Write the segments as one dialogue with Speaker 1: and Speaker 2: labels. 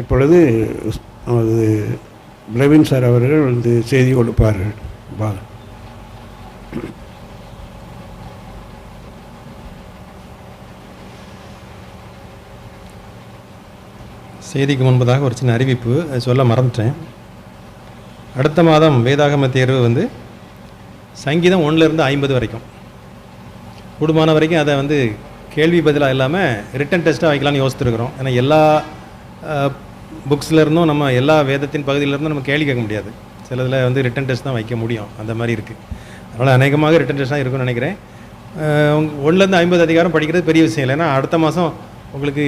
Speaker 1: இப்பொழுது பிரவீன் சார் அவர்கள் வந்து செய்தி கொடுப்பார்கள்.
Speaker 2: செய்திக்கு முன்பதாக ஒரு சின்ன அறிவிப்பு சொல்ல மறந்துட்டேன். அடுத்த மாதம் வேதாகம தேர்வு வந்து சங்கீதம் 1லேருந்து 50 வரைக்கும், கூடுமான வரைக்கும் அதை வந்து கேள்வி பதிலாக இல்லாமல் ரிட்டன் டெஸ்ட்டாக வைக்கலான்னு யோசித்துருக்குறோம். ஏன்னா எல்லா புக்ஸ்லேருந்தும் நம்ம எல்லா வேதத்தின் பகுதியிலேருந்தும் நம்ம கேள்வி கேட்க முடியாது. சிலதில் வந்து ரிட்டன் டெஸ்ட் தான் வைக்க முடியும், அந்த மாதிரி இருக்குது. அதனால் அநேகமாக ரிட்டன் டெஸ்ட் தான் இருக்குன்னு நினைக்கிறேன். 1லேருந்து 50 அதிகாரம் படிக்கிறது பெரிய விஷயம் இல்லை. ஏன்னா அடுத்த மாதம் உங்களுக்கு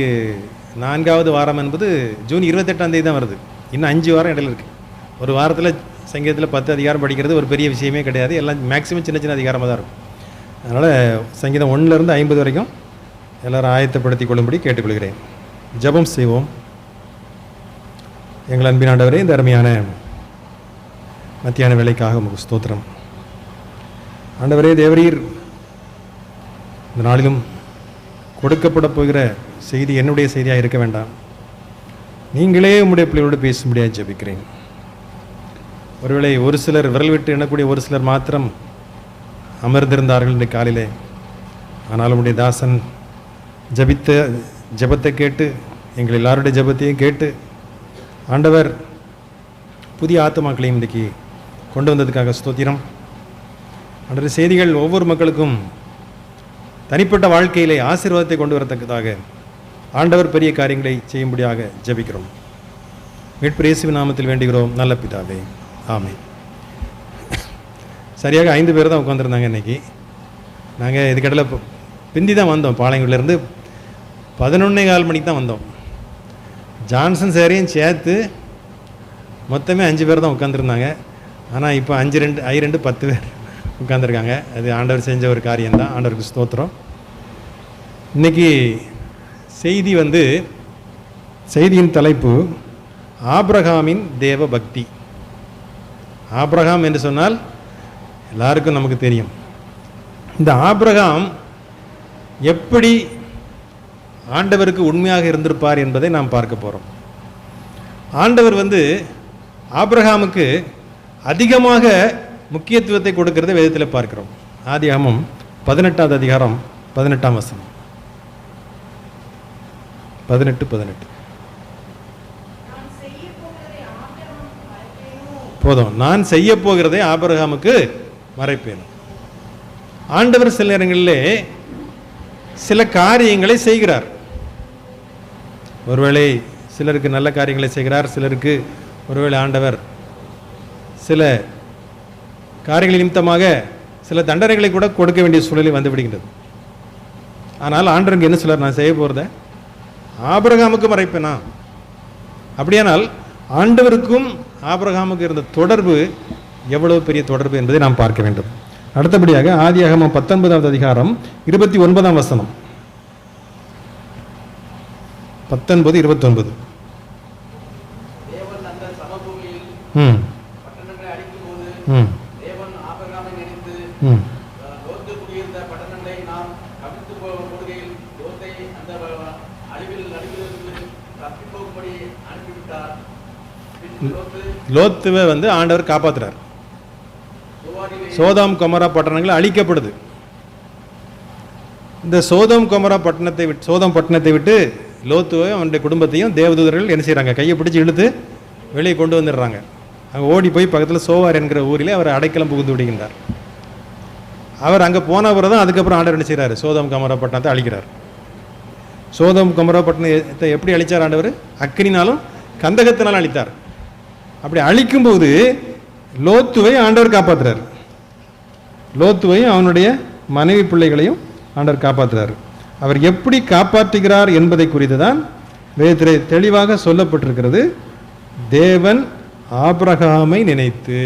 Speaker 2: 4வது வாரம் என்பது ஜூன் 28ஆம் தேதி தான் வருது. இன்னும் 5 வாரம் இடையில இருக்குது. ஒரு வாரத்தில் சங்கீதத்தில் 10 அதிகாரம் படிக்கிறது ஒரு பெரிய விஷயமே கிடையாது. எல்லாம் மேக்ஸிமம் சின்ன சின்ன அதிகாரமாக தான் இருக்கும். அதனால் சங்கீதம் 1லேருந்து 50 வரைக்கும் எல்லோரும் ஆயத்தப்படுத்தி கொள்ளும்படி கேட்டுக்கொள்கிறேன். ஜெபம் செய்வோம். எங்கள் அன்பின் ஆண்டவரே, இந்த அருமையான மத்தியான வேலைக்காக உங்களுக்கு ஸ்தோத்திரம். ஆண்டவரே தேவரீர், இந்த நாளிலும் கொடுக்கப்பட போகிற செய்தி என்னுடைய செய்தியாக இருக்க வேண்டாம், நீங்களே உம்முடைய பிள்ளைகளோடு பேசும்படியாக ஜெபிக்கிறேன். ஒருவேளை ஒரு சிலர், விரல் விட்டு எண்ணக்கூடிய ஒரு சிலர் மாத்திரம் அமர்ந்திருந்தார்கள் இந்த காலையிலே. ஆனால் உம்முடைய தாசன் ஜபித்த ஜபத்தை கேட்டு, எங்கள் எல்லாருடைய ஜபத்தையும் கேட்டு ஆண்டவர் புதிய ஆத்துமாக்களையும் இன்றைக்கு கொண்டு வந்ததுக்காக ஸ்தோத்திரம். ஆண்டவர், செய்திகள் ஒவ்வொரு மக்களுக்கும் தனிப்பட்ட வாழ்க்கையிலே ஆசீர்வாதத்தை கொண்டு வரத்தக்கதாக ஆண்டவர் பெரிய காரியங்களை செய்யும்படியாக ஜெபிக்கிறோம். மீட்பர் இயேசுவின் நாமத்தில் வேண்டுகிறோம் நல்ல பிதாவே, ஆமென். சரியாக 5 பேர் தான் உட்காந்துருந்தாங்க இன்றைக்கி. நாங்கள் இதுக்கடையில் பிந்தி தான் வந்தோம். பாளையங்குடிலேருந்து 11:15 மணிக்கு தான் வந்தோம். ஜான்சன் சாரையும் சேர்த்து மொத்தமே 5 பேர் தான் உட்காந்துருந்தாங்க. ஆனால் இப்போ 5-2 10 பேர் உட்காந்துருக்காங்க. அது ஆண்டவர் செஞ்ச ஒரு காரியம்தான். ஆண்டவருக்கு ஸ்தோத்திரம். இன்றைக்கி செய்தி வந்து, செய்தியின் தலைப்பு ஆபிரகாமின் தேவ பக்தி. ஆபிரகாம் என்று சொன்னால் எல்லாருக்கும் நமக்கு தெரியும். இந்த ஆபிரகாம் எப்படி ஆண்டவருக்கு உண்மையாக இருந்திருப்பார் என்பதை நாம் பார்க்க போகிறோம். ஆண்டவர் வந்து ஆபிரகாமுக்கு அதிகமாக முக்கியத்துவத்தை கொடுக்கிறத வேதத்தில் பார்க்கிறோம். ஆதியாகமம் 18வது அதிகாரம் 18ஆம் வசனம். 18 போதும். நான் செய்ய போகிறதை ஆபிரகாமுக்கு மறைப்பேன். ஆண்டவர் சில நேரங்களிலே சில காரியங்களை செய்கிறார். ஒருவேளை சிலருக்கு நல்ல காரியங்களை செய்கிறார், சிலருக்கு ஒருவேளை ஆண்டவர் சில காரியங்கள் நிமித்தமாக சில தண்டனைகளை கூட கொடுக்க வேண்டிய சூழலில் வந்து விடுகின்றது. ஆனால் ஆண்டவருக்கு என்ன சொல்றார்? நான் செய்ய போகிறத ஆபிரகாமுக்கு மறைப்பேனா? அப்படியானால் ஆண்டவருக்கும் ஆபிரகாமுக்கு இருந்த தொடர்பு எவ்வளவு பெரிய தொடர்பு என்பதை நாம் பார்க்க வேண்டும். அடுத்தபடியாக ஆதியாகமம் 19வது அதிகாரம் 29ஆம் வசனம். 19:29. லோத்துவை வந்து ஆண்டவர் காப்பாற்றுறார். சோதோம் கொமோரா பட்டணங்கள் அழிக்கப்படுது. இந்த சோதோம் பட்டணத்தை விட்டு லோத்துவை அவனுடைய குடும்பத்தையும் தேவதூதர்கள் என்ன செய்கிறாங்க? கையை பிடிச்சி இழுத்து வெளியே கொண்டு வந்துடுறாங்க. அங்கே ஓடி போய் பக்கத்தில் சோவார் என்கிற ஊரிலே அவர் அடைக்கலம் புகுந்து விடுகின்றார். அவர் அங்கே போனவர் தான் அதுக்கப்புறம் ஆண்டவர் என்ன செய்கிறார்? சோதோம் கொமோரா பட்டணத்தை அழிக்கிறார். சோதோம் கொமோரா பட்டணத்தை எப்படி அழித்தார் ஆண்டவர்? அக்கினினாலும் கந்தகத்தினாலும் அழித்தார். அப்படி அழிக்கும்போது லோத்துவை ஆண்டவர் காப்பாற்றுறார். லோத்துவையும் அவனுடைய மனைவி பிள்ளைகளையும் ஆண்டவர் காப்பாற்றுறார். அவர் எப்படி காப்பாற்றுகிறார் என்பதை குறித்து தான் வேதத்திலே தெளிவாக சொல்லப்பட்டிருக்கிறது. தேவன் ஆபிரகாமை நினைத்து,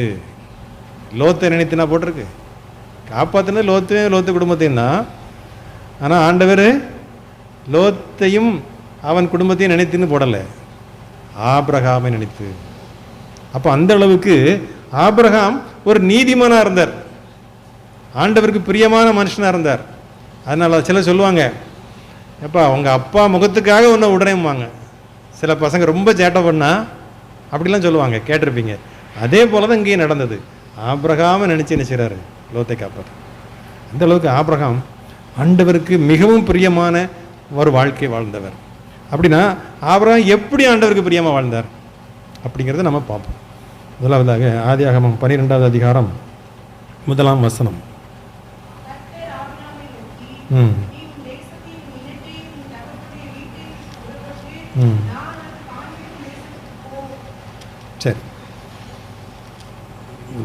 Speaker 2: லோத்தை நினைத்துனா போட்டிருக்கு. காப்பாற்றினது லோத்து குடும்பத்தையும் தான். ஆனால் ஆண்டவர் லோத்தையும் அவன் குடும்பத்தையும் நினைத்துன்னு போடலை, ஆபிரகாமை நினைத்து. அப்போ அந்த அளவுக்கு ஆபிரகாம் ஒரு நீதிமானாக இருந்தார், ஆண்டவருக்கு பிரியமான மனுஷனாக இருந்தார். அதனால் சிலர் சொல்லுவாங்க, எப்பா உங்கள் அப்பா முகத்துக்காக உன்னை உடனேம்பாங்க. சில பசங்க ரொம்ப சேட்டை பண்ணால் அப்படிலாம் சொல்லுவாங்க, கேட்டிருப்பீங்க. அதே போல தான் இங்கேயும் நடந்தது. ஆபிரகாமை நினச்சி என்ன செய்கிறாரு, லோத்தை காப்பார். அந்த அளவுக்கு ஆபிரகாம் ஆண்டவருக்கு மிகவும் பிரியமான ஒரு வாழ்க்கை வாழ்ந்தவர். அப்படின்னா ஆபிரகாம் எப்படி ஆண்டவருக்கு பிரியமாக வாழ்ந்தார் அப்படிங்கிறத நம்ம பார்ப்போம். முதலாவதாக ஆதியாகமம் 12வது அதிகாரம் 1ஆம் வசனம். சரி,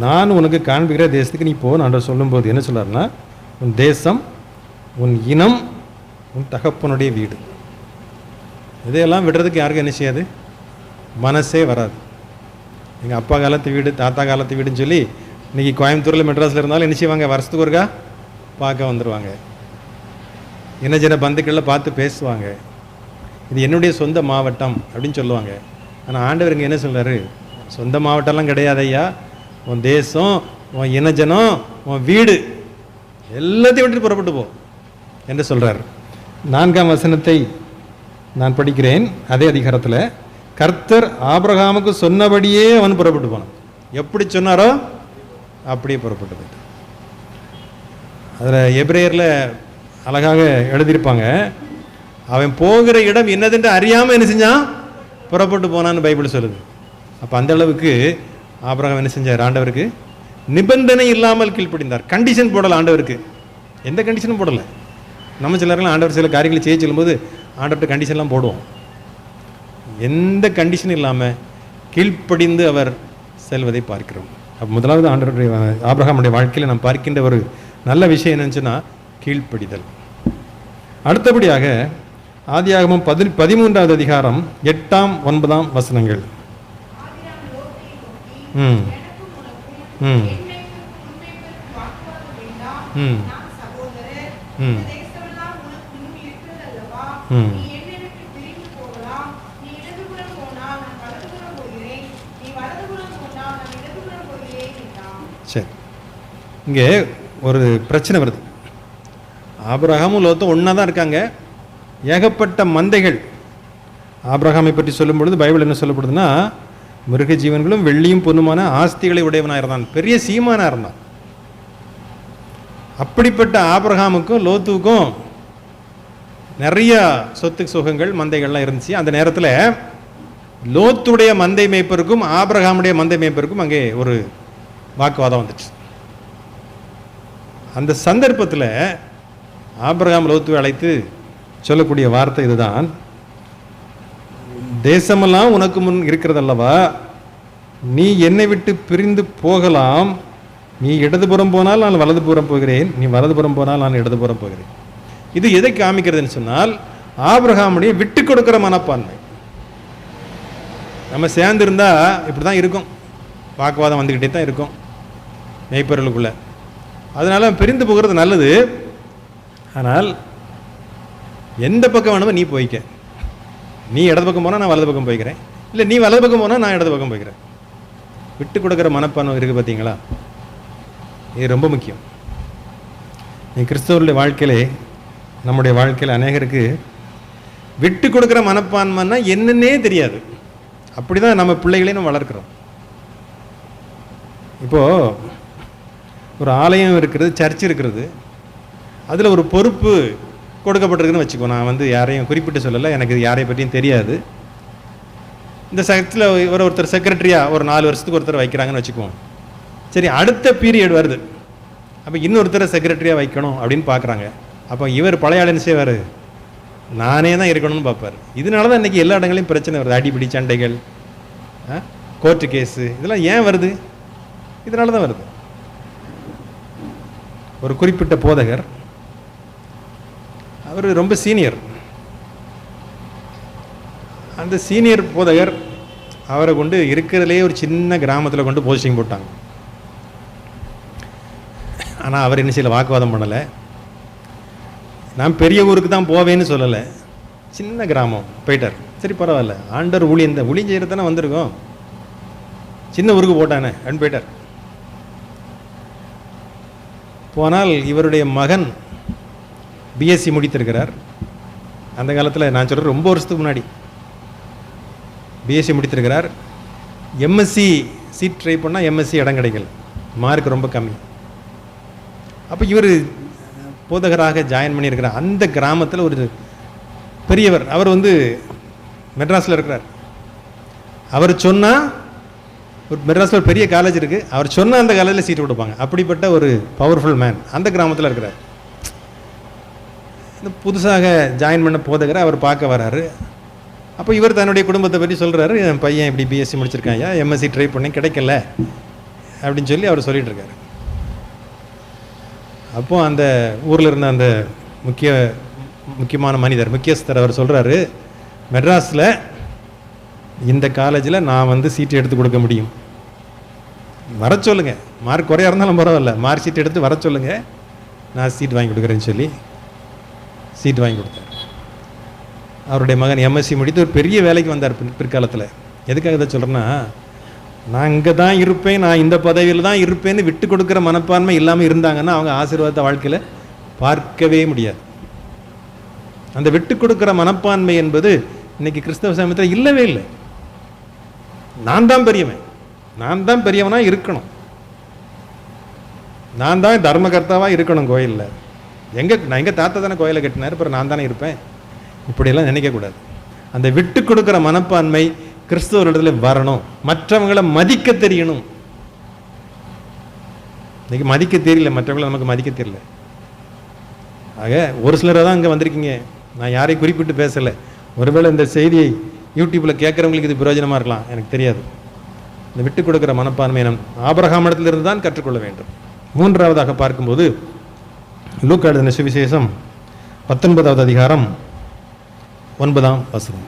Speaker 2: நான் உனக்கு காண்பிக்கிற தேசத்துக்கு நீ போ ஆண்டவர் சொல்லும்போது என்ன சொல்றாருன்னா, உன் தேசம், உன் இனம், உன் தகப்பனுடைய வீடு. இதையெல்லாம் விடுறதுக்கு யாருக்கும் என்ன செய்யாது, மனசே வராது. எங்கள் அப்பா காலத்து வீடு, தாத்தா காலத்து வீடுன்னு சொல்லி இன்றைக்கி கோயம்புத்தூரில் மெட்ராஸில் இருந்தாலும் என்ன செய்வாங்க, வருஷத்துக்கு ஒருக்கா பார்க்க வந்துடுவாங்க. என்ன சின்ன பந்துக்களில் பார்த்து பேசுவாங்க, இது என்னுடைய சொந்த மாவட்டம் அப்படின்னு சொல்லுவாங்க. ஆனால் ஆண்டவர் இங்கே என்ன சொல்கிறாரு, சொந்த மாவட்டம்லாம் கிடையாது ஐயா, உன் தேசம், உன் இனஜனம், உன் வீடு எல்லாத்தையும் விட்டு புறப்பட்டு போ என்று சொல்கிறார். 4ஆம் வசனத்தை நான் படிக்கிறேன். அதே அதிகாரத்தில், கர்த்தர் ஆபிரகாமுக்கு சொன்னபடியே அவன் புறப்பட்டு போனான். எப்படி சொன்னாரோ அப்படியே புறப்பட்டு போயிட்டான். அதில் எபிரேயரில் அழகாக எழுதியிருப்பாங்க, அவன் போகிற இடம் என்னதுன்னு அறியாமல் என்ன செஞ்சான், புறப்பட்டு போனான்னு பைபிள் சொல்லுது. அப்போ அந்த அளவுக்கு ஆபிரகாம் என்ன செஞ்சார், ஆண்டவருக்கு நிபந்தனை இல்லாமல் கீழ்ப்படிந்தார். கண்டிஷன் போடலை ஆண்டவருக்கு, எந்த கண்டிஷனும் போடலை. நம்ம சிலர்லாம் ஆண்டவர் சில காரியங்களை செய்ய சொல்லும்போது ஆண்டவர்கிட்ட கண்டிஷன்லாம் போடுவோம். எந்த கண்டிஷனும் இல்லாமல் கீழ்ப்படிந்து அவர் செல்வதை பார்க்கிறோம். அப்போ முதலாவது ஆண்டவருடைய ஆபிரகாமுடைய வாழ்க்கையில் நாம் பார்க்கின்ற ஒரு நல்ல விஷயம் என்னன்னு சொன்னால் கீழ்ப்படிதல். அடுத்தபடியாக ஆதியாகமம் 13வது அதிகாரம் 8ஆம் 9ஆம் வசனங்கள். ம் ம் ம் ம் ம் சரி, இங்கே ஒரு பிரச்சனை வருது. ஆபிரகாமும் லோத்தும் ஒன்றா தான் இருக்காங்க, ஏகப்பட்ட மந்தைகள். ஆபிரகாமை பற்றி சொல்லும் பொழுது பைபிள் என்ன சொல்லப்படுதுன்னா, மிருக ஜீவன்களும் வெள்ளியும் பொண்ணுமான ஆஸ்திகளை உடையவனாக இருந்தான், பெரிய சீமானாக இருந்தான். அப்படிப்பட்ட ஆபிரகாமுக்கும் லோத்துவுக்கும் நிறைய சொத்து சுகங்கள் மந்தைகள்லாம் இருந்துச்சு. அந்த நேரத்தில் லோத்துடைய மந்தை மேய்ப்பருக்கும் ஆபிரகாமுடைய மந்தை மேய்ப்பருக்கும் அங்கே ஒரு வாக்குவாதம் வந்துச்சு. அந்த சந்தர்ப்பத்தில் ஆபிரகாம் லோத்துவை அழைத்து சொல்லக்கூடிய வார்த்தை இதுதான், தேசமெல்லாம் உனக்கு முன் இருக்கிறதல்லவா, நீ என்னை விட்டு பிரிந்து போகலாம், நீ இடதுபுறம் போனால் நான் வலதுபுறம் போகிறேன், நீ வலதுபுறம் போனால் நான் இடதுபுறம் போகிறேன். இது எதை காமிக்கிறதுன்னு சொன்னால் ஆபிரகாமுடைய விட்டு கொடுக்கிற மனப்பான்மை. நம்ம சேர்ந்துருந்தா இப்படி தான் இருக்கும், வாக்குவாதம் வந்துக்கிட்டே தான் இருக்கும் மேய்ப்பர்களுக்குள்ள. அதனால பிரிந்து போகிறது நல்லது. ஆனால் எந்த பக்கம் வேணுமோ நீ போய்க்க, நீ இடது பக்கம் போனால் நான் வலது பக்கம் போய்க்கிறேன், இல்லை நீ வலது பக்கம் போனால் நான் இடது பக்கம் போய்க்கிறேன். விட்டு கொடுக்குற மனப்பான்மை இருக்குது பார்த்தீங்களா, இது ரொம்ப முக்கியம். நீ கிறிஸ்தவருடைய வாழ்க்கையிலே, நம்முடைய வாழ்க்கையில் அநேகருக்கு விட்டு கொடுக்குற மனப்பான்மைன்னா என்னன்னே தெரியாது. அப்படி தான் நம்ம பிள்ளைகளையும் நம்ம வளர்க்குறோம். இப்போது ஒரு ஆலயம் இருக்கிறது, சர்ச் இருக்கிறது, அதில் ஒரு பொறுப்பு கொடுக்கப்பட்டிருக்குன்னு வச்சுக்கோ. நான் யாரையும் குறிப்பிட்டு சொல்லலை, எனக்கு யாரை பற்றியும் தெரியாது. இந்த சர்ச்சில் ஒருத்தர் செக்ரட்டரியாக ஒரு 4 வருஷத்துக்கு ஒருத்தர் வைக்கிறாங்கன்னு வச்சுக்குவோம். சரி, அடுத்த பீரியட் வருது, அப்போ இன்னொருத்தரை செக்ரட்டரியாக வைக்கணும் அப்படின்னு பார்க்குறாங்க. அப்போ இவர் பழைய ஆளுன்னு செய்வார், நானே தான் இருக்கணும்னு பார்ப்பார். இதனால தான் இன்றைக்கி எல்லா இடங்களையும் பிரச்சனை வருது, அடிப்பிடி சண்டைகள், கோர்ட்டு கேஸு, இதெல்லாம் ஏன் வருது? இதனால தான் வருது. ஒரு குறிப்பிட்ட போதகர், அவர் ரொம்ப சீனியர். அந்த சீனியர் போதகர் அவரை கொண்டு இருக்கிறதுலே ஒரு சின்ன கிராமத்தில் கொண்டு போஸ்டிங் போட்டாங்க. ஆனால் அவர் என்ன செய்யலை, வாக்குவாதம் பண்ணலை. நான் பெரிய ஊருக்கு தான் போவேன்னு சொல்லலை, சின்ன கிராமம் போயிட்டார். சரி பரவாயில்ல, ஆண்டர் ஊழியம் தான், ஊழியம் செய்கிறது தானே வந்திருக்கோம், சின்ன ஊருக்கு போட்டானே அப்படின்னு போயிட்டார். போனால் இவருடைய மகன் பிஎஸ்சி முடித்திருக்கிறார். அந்த காலத்தில் நான் சொல்கிறேன், ரொம்ப வருஷத்துக்கு முன்னாடி பிஎஸ்சி முடித்திருக்கிறார். எம்எஸ்சி சீட் ட்ரை பண்ணால் எம்எஸ்சி இடம் கிடைக்கல, மார்க் ரொம்ப கம்மி. அப்போ இவர் போதகராக ஜாயின் பண்ணியிருக்கிறார். அந்த கிராமத்தில் ஒரு பெரியவர், அவர் மெட்ராஸில் இருக்கிறார். அவர் சொன்னால் ஒரு மெட்ராஸில் ஒரு பெரிய காலேஜ் இருக்குது, அவர் சொன்னால் அந்த காலேஜில் சீட்டு கொடுப்பாங்க. அப்படிப்பட்ட ஒரு பவர்ஃபுல் மேன் அந்த கிராமத்தில் இருக்கிறார். இந்த புதுசாக ஜாயின் பண்ண போதகரை அவர் பார்க்க வராரு. அப்போ இவர் தன்னுடைய குடும்பத்தை பற்றி சொல்கிறாரு, என் பையன் இப்படி பிஎஸ்சி முடிச்சிருக்காங்க, எம்எஸ்சி ட்ரை பண்ணி கிடைக்கல அப்படின்னு சொல்லி அவர் சொல்லிகிட்டு இருக்காரு. அப்போது அந்த ஊரில் இருந்த அந்த முக்கியமான மனிதர், முக்கியஸ்தர், அவர் சொல்கிறாரு, மெட்ராஸில் இந்த காலேஜில் நான் சீட்டு எடுத்து கொடுக்க முடியும், வர சொல்லுங்கள், மார்க் குறையா இருந்தாலும் பரவாயில்ல, மார்க் ஷீட் எடுத்து வர சொல்லுங்கள், நான் சீட் வாங்கி கொடுக்குறேன்னு சொல்லி சீட் வாங்கி கொடுத்தார். அவருடைய மகன் எம்எஸ்சி முடித்து ஒரு பெரிய வேலைக்கு வந்தார் பிற்காலத்தில். எதுக்காக இதை சொல்கிறேன்னா, நான் இங்கே தான் இருப்பேன், நான் இந்த பதவியில் தான் இருப்பேன்னு விட்டு கொடுக்குற மனப்பான்மை இல்லாமல் இருந்தாங்கன்னா அவங்க ஆசீர்வாதத்தை வாழ்க்கையில் பார்க்கவே முடியாது. அந்த விட்டு கொடுக்குற மனப்பான்மை என்பது இன்னைக்கு கிறிஸ்தவ சமயத்தில் இல்லவே இல்லை. நான் தான் பெரியவன், நான் தான் பெரியவனாக இருக்கணும், நான் தான் தர்மகர்த்தாவாக இருக்கணும் கோயிலில். நான் எங்கள் தாத்தா தானே கோயிலை கட்டினார், அப்புறம் நான் தானே இருப்பேன், இப்படியெல்லாம் நினைக்கக்கூடாது. அந்த விட்டு கொடுக்குற மனப்பான்மை கிறிஸ்தவர்களிடத்தில் வரணும். மற்றவங்களை மதிக்க தெரியணும். இன்னைக்கு மதிக்க தெரியல, மற்றவங்களை நமக்கு மதிக்க தெரியல. ஆக ஒரு சிலரை தான் இங்கே வந்திருக்கீங்க, நான் யாரையும் குறிப்பிட்டு பேசலை. ஒருவேளை இந்த செய்தியை யூடியூப்பில் கேட்குறவங்களுக்கு இது பிரயோஜனமாக இருக்கலாம், எனக்கு தெரியாது. இந்த விட்டு கொடுக்குற மனப்பான்மை நம் ஆபிரகாம் இடத்திலிருந்து தான் கற்றுக்கொள்ள வேண்டும். மூன்றாவதாக பார்க்கும்போது லூக்கா எழுதின சுவிசேஷம் 19வது அதிகாரம் 9ஆம் வசனம்.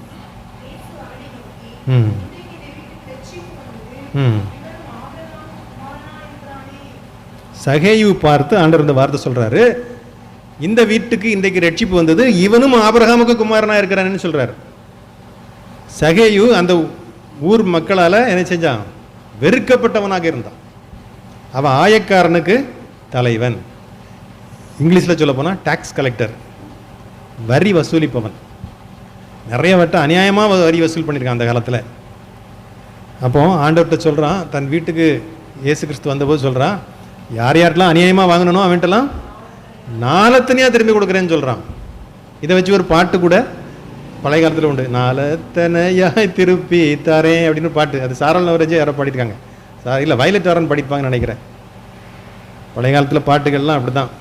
Speaker 2: சகேயு பார்த்து ஆண்டவர் இந்த வார்த்தை சொல்றாரு, இந்த வீட்டுக்கு இன்றைக்கு ரட்சிப்பு வந்தது, இவனும் ஆபிரகாமுக்கு குமாரனா இருக்கிறான்னு சொல்றாரு. சகேயு அந்த ஊர் மக்களால் என்ன செஞ்சான்? வெறுக்கப்பட்டவனாக இருந்தான். அவன் ஆயக்காரனுக்கு தலைவன், இங்கிலீஷில் சொல்ல போனால் டாக்ஸ் கலெக்டர், வரி வசூலிப்பவன். நிறைய வட்டம் அநியாயமாக வரி வசூல் பண்ணியிருக்கான் அந்த காலத்தில். அப்போ ஆண்டவர்கிட்ட சொல்கிறான், தன் வீட்டுக்கு இயேசு கிறிஸ்து வந்தபோது சொல்கிறான், யார் யார்ட்டெலாம் அநியாயமாக வாங்கணும் அவன்கிட்டலாம் நாலத்தனையாக திரும்பி கொடுக்குறேன்னு சொல்கிறான். இதை வச்சு ஒரு பாட்டு கூட பழைய காலத்தில் உண்டு, நாலத்தனையாய் திருப்பி தரேன் அப்படின்னு பாட்டு. அது சாரல் நவரேஜ் யாரோ பாடியிருக்காங்க, இல்லை வயலட் வாரன் படிப்பாங்கன்னு நினைக்கிறேன். பழைய காலத்தில் பாட்டுகள்லாம் அப்படி தான்,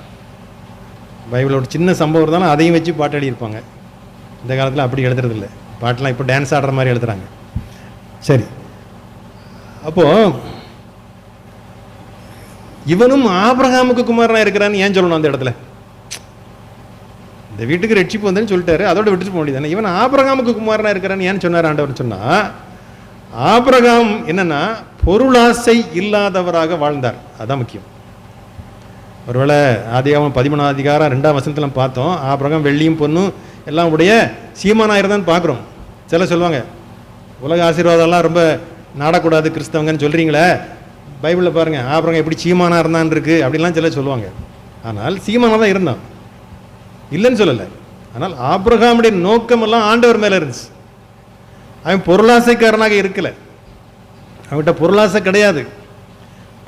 Speaker 2: பைபிளோட சின்ன சம்பவம் இருந்தாலும் அதையும் வச்சு பாட்டு எழுதியிருப்பாங்க. இந்த காலத்தில் அப்படி எழுதுறதில்லை, பாட்டெலாம் இப்போ டான்ஸ் ஆடுற மாதிரி எழுதுறாங்க. சரி, அப்போது இவனும் ஆபிரகாமுக்கு குமாரனாக இருக்கிறான்னு ஏன் சொல்லணும்? அந்த இடத்துல இந்த வீட்டுக்கு ரட்சிப்பு வந்தேன்னு சொல்லிட்டாரு, அதோட விட்டுட்டு போக முடியாது. இவன் ஆபிரகாமுக்கு குமாரனாக இருக்கிறான்னு ஏன் சொன்னார் ஆண்டவர்? சொன்னால் ஆபிரகாம் என்னன்னா பொருளாசை இல்லாதவராக வாழ்ந்தார், அதான் முக்கியம். ஒருவேளை ஆதியாகமம் 13ஆம் அதிகாரம் 2ஆம் வசனத்தில் பார்த்தோம், ஆபிரகாம் வெள்ளியும் பொண்ணும் எல்லாம் உடைய சீமானாயிருந்தான்னு பார்க்குறோம். சில சொல்லுவாங்க, உலக ஆசீர்வாதம்லாம் ரொம்ப நாடக்கூடாது கிறிஸ்தவங்கன்னு சொல்கிறீங்களே, பைபிளில் பாருங்கள் ஆபிரகாம் எப்படி சீமானா இருந்தான் இருக்கு அப்படின்லாம் சில சொல்லுவாங்க. ஆனால் சீமானாக தான் இருந்தான், இல்லைன்னு சொல்லலை. ஆனால் ஆபிரகாமுடைய நோக்கமெல்லாம் ஆண்டவர் மேலே இருந்துச்சு. அவன் பொருளாசைக்காரனாக இருக்கலை, அவன்கிட்ட பொருளாசை கிடையாது.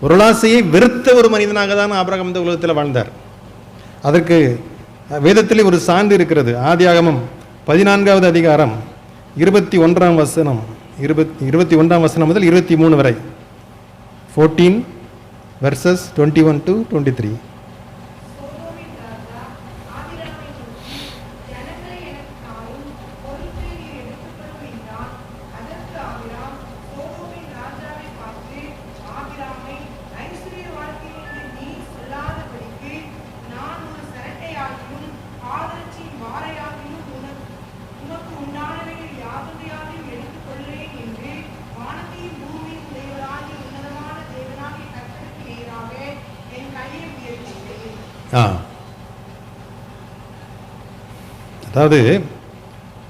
Speaker 2: பொருளாசையை வெறுத்த ஒரு மனிதனாக தான் ஆபிரகாம் இந்த உலகத்தில் வாழ்ந்தார். அதற்கு வேதத்தில் ஒரு சான்று இருக்கிறது. ஆதியாகமம் 14வது அதிகாரம் 21ஆம் வசனம் 21ஆம் வசனம் முதல் 23 வரை. 14 verses 21 to 23. அதாவது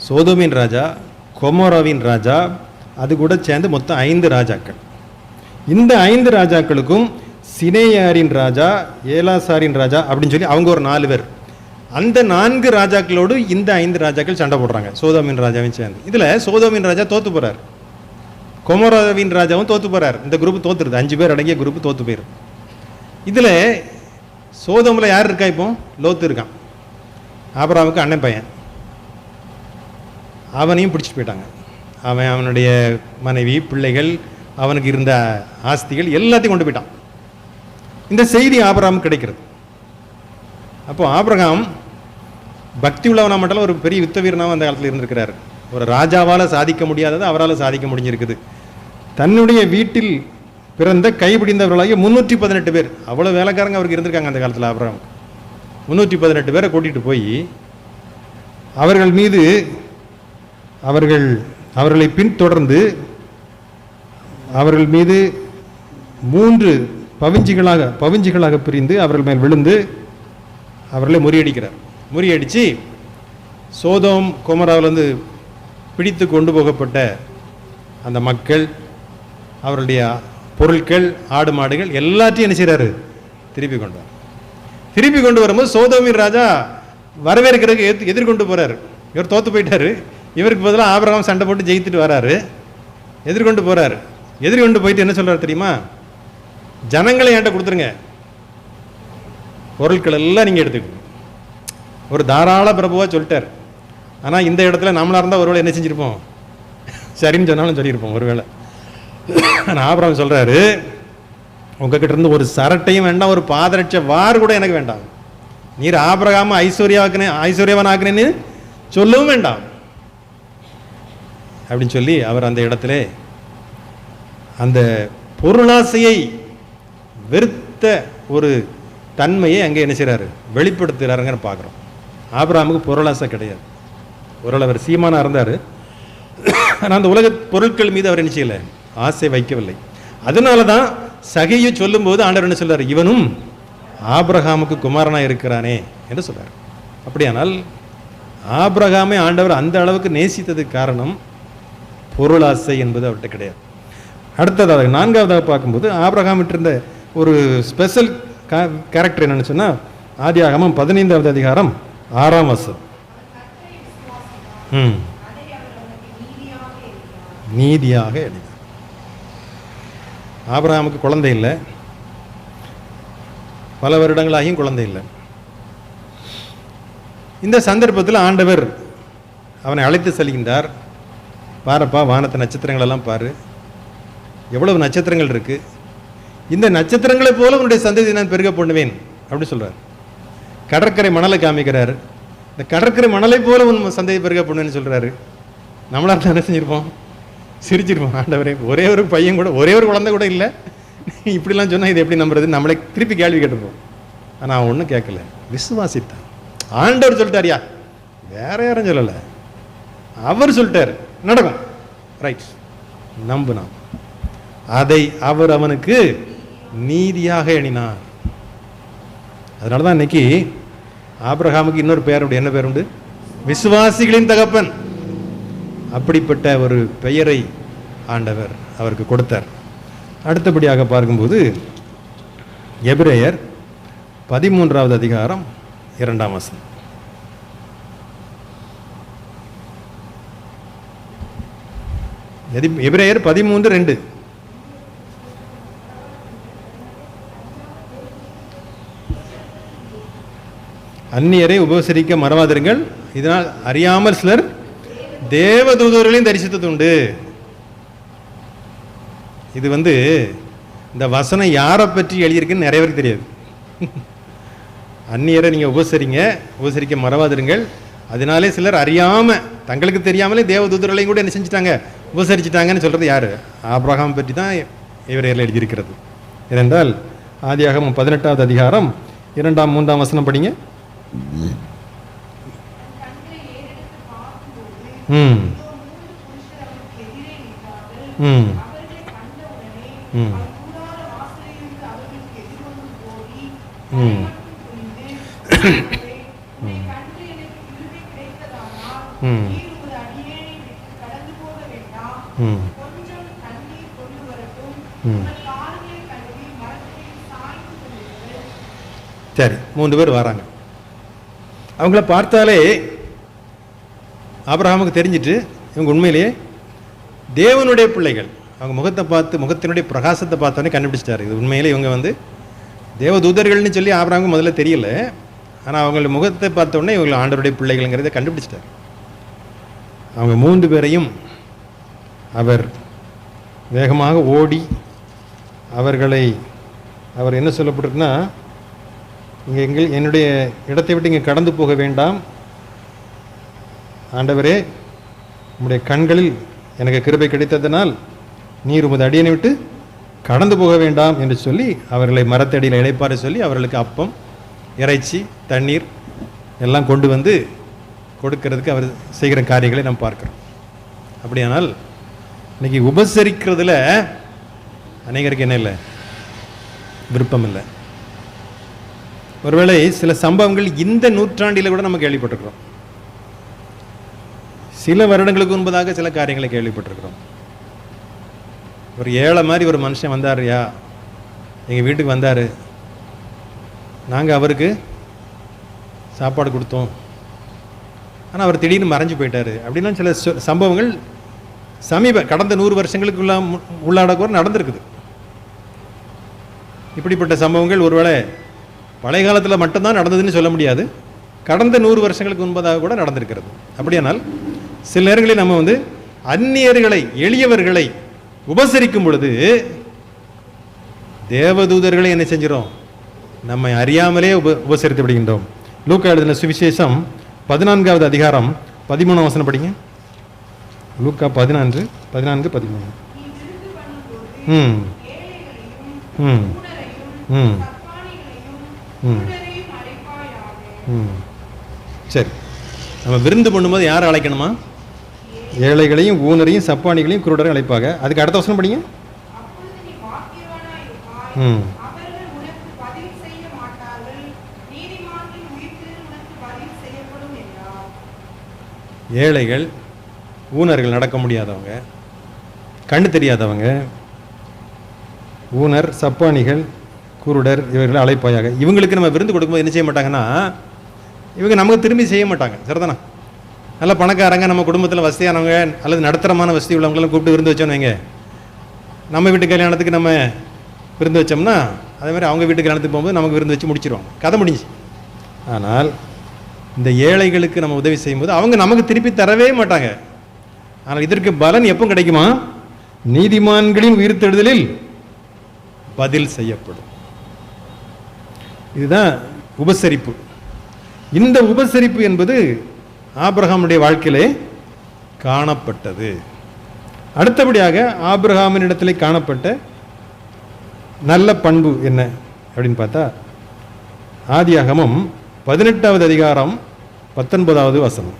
Speaker 2: சோதோமின் ராஜா, கொமோராவின் ராஜா, அது கூட சேர்ந்து மொத்தம் 5 ராஜாக்கள். இந்த 5 ராஜாக்களுக்கும் சினேயாரின் ராஜா, ஏலாசாரின் ராஜா அப்படின்னு சொல்லி அவங்க ஒரு 4 பேர். அந்த 4 ராஜாக்களோடு இந்த 5 ராஜாக்கள் சண்டை போடுறாங்க, சோதோமின் ராஜாவையும் சேர்ந்து. இதில் சோதோமின் ராஜா தோத்து போகிறார். கொமோராவின் ராஜாவும் தோற்று போகிறார். இந்த குரூப் தோற்றுருது, 5 பேர் அடங்கிய குரூப் தோற்று போயிரு. இதில் சோதோமில் யார் இருக்கா? இப்போ லோத்து இருக்கான், ஆபிரகாமுக்கு அண்ணன் பையன். அவனையும் பிடிச்சிட்டு போயிட்டாங்க. அவனுடைய மனைவி, பிள்ளைகள், அவனுக்கு இருந்த ஆஸ்திகள் எல்லாத்தையும் கொண்டு போயிட்டான். இந்த செய்தி ஆபிரகாமுக்கு கிடைக்கிறது. அப்போ ஆபிரகாம் பக்தி உள்ளவனா மட்டும் ஒரு பெரிய யுத்த வீரனாகவும் அந்த காலத்தில் இருந்திருக்கிறார். ஒரு ராஜாவால் சாதிக்க முடியாதது அவரால் சாதிக்க முடிஞ்சிருக்குது. தன்னுடைய வீட்டில் பிறந்த கைப்பிடிந்தவர்களாகிய 318 பேர், அவ்வளோ வேலைக்காரங்க அவருக்கு இருந்திருக்காங்க அந்த காலத்தில். ஆபிரகாம் 318 பேரை கூட்டிகிட்டு போய் அவர்கள் மீது அவர்களை பின்தொடர்ந்து அவர்கள் மீது 3 பவிஞ்சிகளாக பிரிந்து அவர்கள் மேல் விழுந்து அவர்களை முறியடித்து சோதோம் கொமோராவிலிருந்து பிடித்து கொண்டு போகப்பட்ட அந்த மக்கள், அவருடைய பொருட்கள், ஆடு மாடுகள் எல்லாத்தையும் என்ன செய்கிறாரு? திருப்பி கொண்டு வரும்போது சோதோமின் ராஜா வரவேற்கிறதுக்கு எதிர்கொண்டு போகிறார். இவர் தோற்று போயிட்டாரு. இவருக்கு பதிலாக ஆபிரகாம் சண்டை போட்டு ஜெயித்துட்டு வராரு. எதிர்கொண்டு போயிட்டு என்ன சொல்கிறார் தெரியுமா? ஜனங்களை என்கிட்ட கொடுத்துருங்க, பொருட்கள் எல்லாம் நீங்கள் எடுத்துக்கணும். ஒரு தாராள பிரபுவாக சொல்லிட்டார். ஆனால் இந்த இடத்துல நம்மளாக இருந்தால் ஒருவேளை என்ன செஞ்சுருப்போம்? சரின்னு சொன்னாலும் சொல்லியிருப்போம் ஒருவேளை. ஆனால் ஆபிரகாம் சொல்கிறாரு, உங்ககிட்ட இருந்து ஒரு சரட்டையும் வேண்டாம், ஒரு பாதரட்ச வார் கூட எனக்கு வேண்டாம். நீர் ஆபிரகாம ஐஸ்வர்யவான் ஆக்குனேன்னு சொல்லவும் வேண்டாம் அப்படின்னு சொல்லி அவர் அந்த இடத்துல அந்த பொருளாசையை வெறுத்த ஒரு தன்மையை அங்கே என்ன செய்கிறாரு? வெளிப்படுத்துகிறாருங்கன்னு பார்க்குறோம். ஆபிரகாமுக்கு பொருளாசை கிடையாது. ஒரு அவர் சீமானாக இருந்தார். ஆனால் அந்த உலக பொருட்கள் மீது அவர் என்ன செய்யலை? ஆசை வைக்கவில்லை. அதனால தான் சகையை சொல்லும்போது ஆண்டவர் என்ன சொல்றார்? இவனும் ஆபிரகாமுக்கு குமாரனாக இருக்கிறானே என்று சொல்றார். அப்படியானால் ஆபிரகாமை ஆண்டவர் அந்த அளவுக்கு நேசித்ததுக்கு காரணம் பொருளாசை என்பது அவர்கிட்ட கிடையாது. அடுத்ததாக 4வதாக பார்க்கும்போது ஆபிரகாம் இருந்த ஒரு ஸ்பெஷல் கேரக்டர் என்னன்னு சொன்னால், ஆதியாகமம் 15வது அதிகாரம் 6ஆம் வசனம். நீதியாக எண்ணினார். ஆபிரகாமுக்கு குழந்தை இல்லை, பல வருடங்களாகியும் குழந்தை இல்லை. இந்த சந்தர்ப்பத்தில் ஆண்டவர் அவனை அழைத்து செல்கின்றார். பாருப்பா, வானத்தை நட்சத்திரங்கள் எல்லாம் பாரு, எவ்வளவு நட்சத்திரங்கள் இருக்கு, இந்த நட்சத்திரங்களை போல உன்னுடைய சந்ததியை நான் பெருக பண்ணுவேன் அப்படின்னு சொல்றார். கடற்கரை மணலை காமிக்கிறார். இந்த கடற்கரை மணலை போல உன் சந்ததியை பெருக பண்ணுவேன்னு சொல்றாரு. நம்மளா தான் என்ன செஞ்சிருப்போம்? சிரிச்சிருப்போம். ஆண்டவரே, ஒரே ஒரு பையன் கூட, ஒரே ஒரு குழந்தை கூட இல்லை, இப்படிலாம் சொன்னால் இது எப்படி நம்புறது? நம்மளை திருப்பி கேள்வி கேட்டுருப்போம். ஆனால் அவன் ஒன்றும் கேட்கல, விசுவாசித்தான். ஆண்டவர் சொல்லிட்டாரியா, வேற யாரும் சொல்லலை, அவர் சொல்லிட்டார், நடக்கும், ரைட், நம்புனான். அதை அவர் அவனுக்கு நீதியாக எண்ணினார். அதனால தான் இன்னைக்கு ஆபிரகாமுக்கு இன்னொரு பேர் உண்டு. என்ன பேர் உண்டு? விசுவாசிகளின் தகப்பன். அப்படிப்பட்ட ஒரு பெயரை ஆண்டவர் அவருக்கு கொடுத்தார். அடுத்தபடியாக பார்க்கும்போது எபிரேயர் 13வது அதிகாரம் 2ஆம் வசனம். எபிரேயர் 13:2. அந்நியரை உபசரிக்க மறவாதிருங்கள், இதனால் அறியாமல் சிலர் தேவதூதர்களையும் தரிசித்தது உண்டு. இது இந்த வசனம் யாரை பற்றி எழுதியிருக்குன்னு நிறைய பேருக்கு தெரியாது. அந்நியரை நீங்கள் உபசரிக்க மறவாதிருங்கள், அதனாலே சிலர் அறியாமல், தங்களுக்கு தெரியாமலே தேவதூதர்களையும் கூட என்ன செஞ்சுட்டாங்க? உபசரிச்சுட்டாங்கன்னு சொல்கிறது யார்? ஆபிரகாம் பற்றி தான் எபிரேயரில் எழுதியிருக்கிறது. ஏனென்றால் ஆதியாகமம் 18வது அதிகாரம் 2ஆம் 3ஆம் வசனம் படிங்க. சரி, 3 பேர் வராங்க. அவங்கள பார்த்தாலே ஆபிரகாமுக்கு தெரிஞ்சிட்டு இவங்க உண்மையிலேயே தேவனுடைய பிள்ளைகள். அவங்க முகத்தை பார்த்து, முகத்தினுடைய பிரகாசத்தை பார்த்தோன்னே கண்டுபிடிச்சிட்டாரு, இது உண்மையிலே இவங்க வந்து தேவதூதர்கள்னு சொல்லி ஆபிரகாமுக்கு முதல்ல தெரியல. ஆனால் அவங்களோட முகத்தை பார்த்தோன்னே இவங்க ஆண்டவருடைய பிள்ளைகள்ங்கிறத கண்டுபிடிச்சிட்டார். அவங்க 3 பேரையும் அவர் வேகமாக ஓடி அவர் என்ன சொல்லப்பட்டிருக்குன்னா, இங்கே என்னுடைய இடத்தை விட்டு இங்கே கடந்து போக வேண்டாம், ஆண்டவரே உம்முடைய கண்களில் எனக்கு கிருபை கிடைத்ததனால் நீர் உமது அடியனை விட்டு கடந்து போக வேண்டாம் என்று சொல்லி அவர்களை மரத்தடியில் இளைப்பாற சொல்லி அவர்களுக்கு அப்பம், இறைச்சி, தண்ணீர் எல்லாம் கொண்டு வந்து கொடுக்கறதுக்கு அவர் செய்கிற காரியங்களை நாம் பார்க்கிறோம். அப்படியானால் இன்னைக்கு உபசரிக்கிறதுல அநேகருக்கு என்ன இல்லை, விருப்பம் இல்லை. ஒருவேளை சில சம்பவங்கள் இந்த நூற்றாண்டில் கூட நம்ம கேள்விப்பட்டிருக்கிறோம். சில வருடங்களுக்கு முன்பதாக சில காரியங்களை கேள்விப்பட்டிருக்கிறோம். ஒரு ஏழை மாதிரி ஒரு மனுஷன் வந்தார்யா, எங்கள் வீட்டுக்கு வந்தார், நாங்கள் அவருக்கு சாப்பாடு கொடுத்தோம், ஆனால் அவர் திடீர்னு மறைஞ்சு போயிட்டார். அப்படின்னா சில சம்பவங்கள் கடந்த 100 வருஷங்களுக்கு உள்ளாட கூட நடந்திருக்குது. இப்படிப்பட்ட சம்பவங்கள் ஒருவேளை பழைய காலத்தில் மட்டும்தான் நடந்ததுன்னு சொல்ல முடியாது, கடந்த 100 வருஷங்களுக்கு முன்பதாக கூட நடந்திருக்கிறது. அப்படியானால் சில நேரங்களில் நம்ம வந்து அந்நியர்களை, எளியவர்களை உபசரிக்கும் பொழுது தேவதூதர்களை என்ன செஞ்சிடும், நம்மை அறியாமலே உபசரித்து விடுகின்றோம். லூக்கா எழுதின சுவிசேஷம் 14வது அதிகாரம் 13 வசனம் படிங்க. லூக்கா 14, 14, 13. ம் ம் ம் ம் ம் சரி, நம்ம விருந்து பண்ணும்போது யாரை அழைக்கணுமா? ஏழைகளையும் ஊனரையும் சப்பானிகளையும் குருடரையும் அழைப்பாங்க. அதுக்கு அடுத்த வசனம் படிங்க. ம் ஏழைகள், ஊனர்கள், நடக்க முடியாதவங்க, கண்ணு தெரியாதவங்க, ஊனர், சப்பானிகள், குருடர், இவர்களை அழைப்பாயாக. இவங்களுக்கு நம்ம விருந்து கொடுக்கும்போது என்ன செய்ய மாட்டாங்கன்னா, இவங்க நமக்கு திரும்பி செய்ய மாட்டாங்க. சரிதானா? நல்ல பணக்காரங்க, நம்ம குடும்பத்தில் வசதியானவங்க அல்லது நடுத்தரமான வசதி உள்ளவங்களாம் கூப்பிட்டு விருந்து வச்சோன்னு வைங்க, நம்ம வீட்டு கல்யாணத்துக்கு நம்ம விருந்து வச்சோம்னா அதே மாதிரி அவங்க வீட்டு கல்யாணத்துக்கு போகும்போது நமக்கு விருந்து வச்சு முடிச்சிருவாங்க, கதை முடிஞ்சு. ஆனால் இந்த ஏழைகளுக்கு நம்ம உதவி செய்யும்போது அவங்க நமக்கு திருப்பி தரவே மாட்டாங்க. ஆனால் இதற்கு பலன் எப்போ கிடைக்குமா? நீதிமான்களின் உயிர்த்தெழுதலில் பதில் செய்யப்படும். இதுதான் உபசரிப்பு. இந்த உபசரிப்பு என்பது ஆபிரகாமுடைய வாழ்க்கையிலே காணப்பட்டது. அடுத்தபடியாக ஆபிரகாமின் இடத்திலே காணப்பட்ட நல்ல பண்பு என்ன அப்படின்னு பார்த்தா, ஆதியாகமம் 18வது அதிகாரம் 19வது வசனம்.